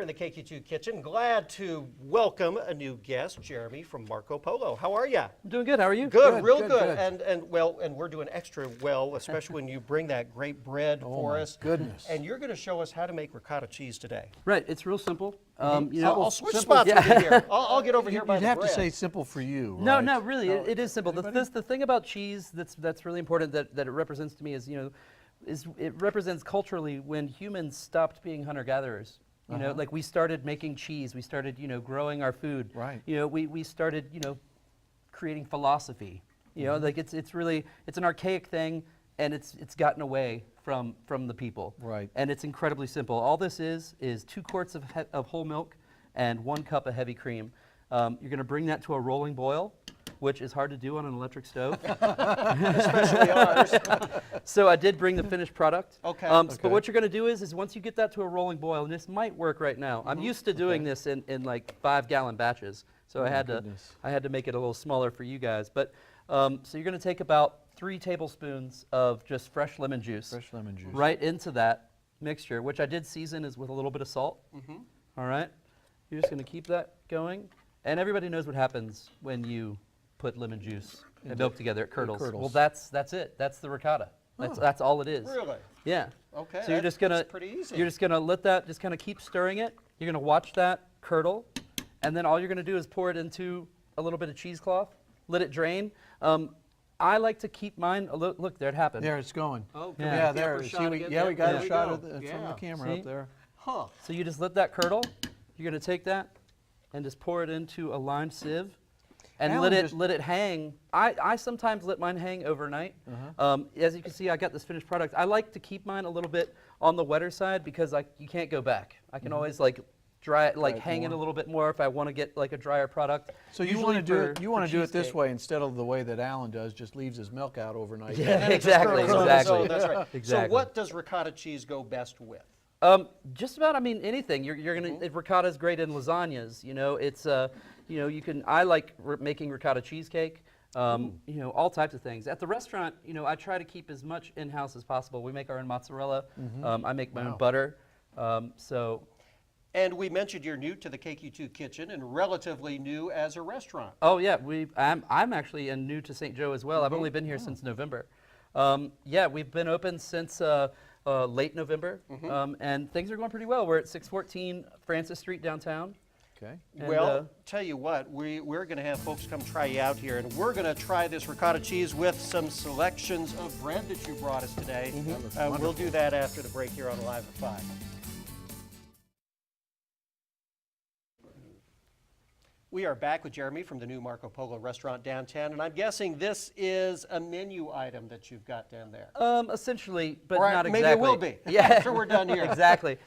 In the KQ2 kitchen, glad to welcome a new guest, Jeremy from Marco Polo. How are you? I'm doing good. How are you? Good, real good. And we're doing extra well, especially when you bring that great bread for us. Goodness. And you're going to show us how to make ricotta cheese today. Right. It's real simple. I'll switch spots with you here. I'll get over here by the You'd have bread. to say simple for you. No, right? no, really, it is simple. The thing about cheese that's really important that it represents to me is it represents culturally when humans stopped being hunter-gatherers. You know, like we started making cheese, we started, growing our food. Right. We started, creating philosophy. Like it's an archaic thing, and it's gotten away from the people. Right. And it's incredibly simple. All this is 2 quarts of whole milk and 1 cup of heavy cream. You're going to bring that to a rolling boil, which is hard to do on an electric stove. Especially ours. So I did bring the finished product. Okay. But what you're going to do is once you get that to a rolling boil, and this might work right now. I'm used to doing this in like 5-gallon batches, so I had to make it a little smaller for you guys. But so you're going to take about 3 tablespoons of just fresh lemon juice. Fresh lemon juice. Right into that mixture, which I did season is with a little bit of salt. All right. You're just going to keep that going, and everybody knows what happens when you put lemon juice and milk together. It curdles. Well, that's it. That's the ricotta. That's all it is. Really? Yeah. Okay. So that's pretty easy. You're just gonna let that just kind of keep stirring it. You're gonna watch that curdle, and then all you're gonna do is pour it into a little bit of cheesecloth, let it drain. I like to keep mine. Look, there it happened. There it's going. Oh, yeah, the there. upper See, shot we again? got There a we shot go. of from the Yeah. camera See? up there. Huh. So you just let that curdle. You're gonna take that and just pour it into a lined sieve. And Alan, let it hang. I sometimes let mine hang overnight. As you can see, I got this finished product. I like to keep mine a little bit on the wetter side because you can't go back. I can always dry it, hang it a little bit more if I want to get like a drier product. So you want to do it. You want to do it this way instead of the way that Alan does, just leaves his milk out overnight. Yeah, exactly. So that's right. Exactly. So what does ricotta cheese go best with? Just about, anything. You're gonna. Ricotta is great in lasagnas. It's you can. I like making ricotta cheesecake. All types of things. At the restaurant, I try to keep as much in-house as possible. We make our own mozzarella. I make my own butter. And we mentioned you're new to the KQ2 kitchen and relatively new as a restaurant. Oh yeah, I'm actually new to St. Joe as well. I've only been here since November. Yeah, we've been open since late November, and things are going pretty well. We're at 614 Francis Street downtown. Okay. And, well, tell you what, we're going to have folks come try you out here, and we're going to try this ricotta cheese with some selections of bread that you brought us today. We'll do that after the break here on Live at 5. We are back with Jeremy from the new Marco Polo restaurant downtown, and I'm guessing this is a menu item that you've got down there. Essentially, but Or not exactly. maybe it will be. Yeah. After we're done here. Exactly.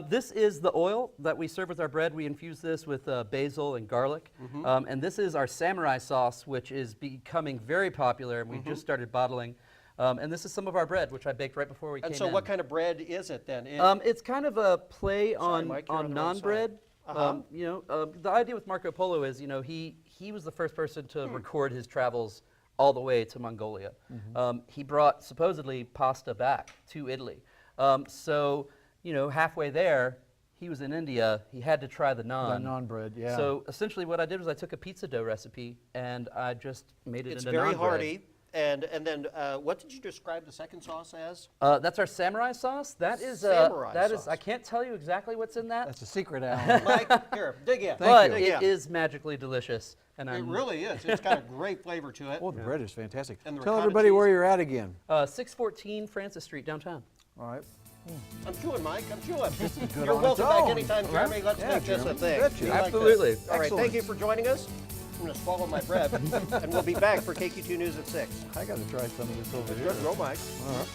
This is the oil that we serve with our bread. We infuse this with basil and garlic. And this is our samurai sauce, which is becoming very popular, and we just started bottling. And this is some of our bread, which I baked right before we came in. And so what kind of bread is it then? It's kind of a play on Mike, you're on the wrong naan bread. The idea with Marco Polo is, he was the first person to record his travels all the way to Mongolia. He brought supposedly pasta back to Italy. So, halfway there, he was in India. He had to try the naan. The naan bread, yeah. So essentially, what I did was I took a pizza dough recipe and I just made it into naan bread. It's very hearty. And then what did you describe the second sauce as? That's our samurai sauce. That is sauce. I can't tell you exactly what's in that. That's a secret, Alan. Mike, here, dig in. But Dig it in. is magically delicious. And It really is. It's got a great flavor to it. Oh, the bread is fantastic. And the Tell ricotta everybody cheese. where you're at again. 614 Francis Street downtown. All right. I'm chewing, Mike. I'm chewing. good You're on welcome its back own. anytime, Jeremy. Let's make this a Jeremy. thing. Betcha. We like Absolutely. this. All right, Excellent. thank you for joining us. I'm going to swallow my bread, and we'll be back for KQ2 News at 6. I got to try some of this over here. Good, go, Mike. All right.